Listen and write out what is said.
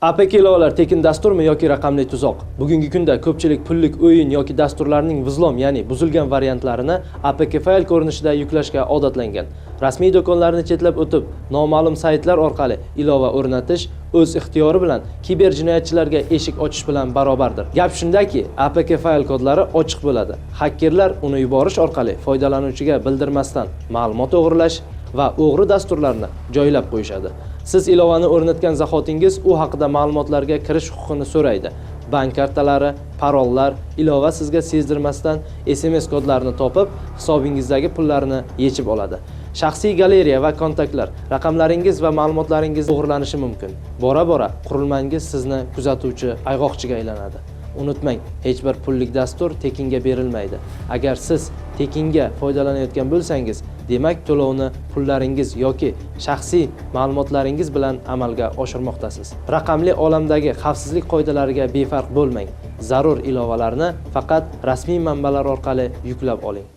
APK ilovalar tekin dasturmi yoki raqamli tuzoq? Bugungi kunda ko'pchilik pullik o'yin yoki dasturlarning vizlom, ya'ni buzilgan variantlarini APK fayl ko'rinishida yuklashga odatlangan. Rasmiy do'konlarni chetlab o'tib, noma'lum saytlar orqali ilova o'rnatish o'z ixtiyori bilan kiber jinoyatchilarga eshik ochish bilan barobardir. Gap shundaki, APK fayl kodlari ochiq bo'ladi. Hakkerlar uni yuborish orqali foydalanuvchiga bildirmasdan ma'lumot o'g'irlash va o'g'ri dasturlarni joylab qo'yishadi. Siz ilovani o'rnatgan zahotingiz u haqida ma'lumotlarga kirish huquqini so'raydi. Bank kartalari, parollar, ilova sizga sezdirmasdan SMS kodlarini topib, hisobingizdagi pullarni yechib oladi. Shaxsiy galereya va kontaktlar, raqamlaringiz va ma'lumotlaringiz o'g'irlanishi mumkin. Bora-bora qurilmangiz sizni kuzatuvchi ayg'oqchiga aylanadi. Unutmang, hech bir pullik dastur tekinga berilmaydi. Agar siz tekinga foydalanayotgan bo'lsangiz, demak to'lovni pullaringiz yoki shaxsiy ma'lumotlaringiz bilan amalga oshirmoqdasiz. Raqamli olamdagi xavfsizlik qoidalariga befarq bo'lmang. Zarur ilovalarni faqat rasmiy manbalar orqali yuklab oling.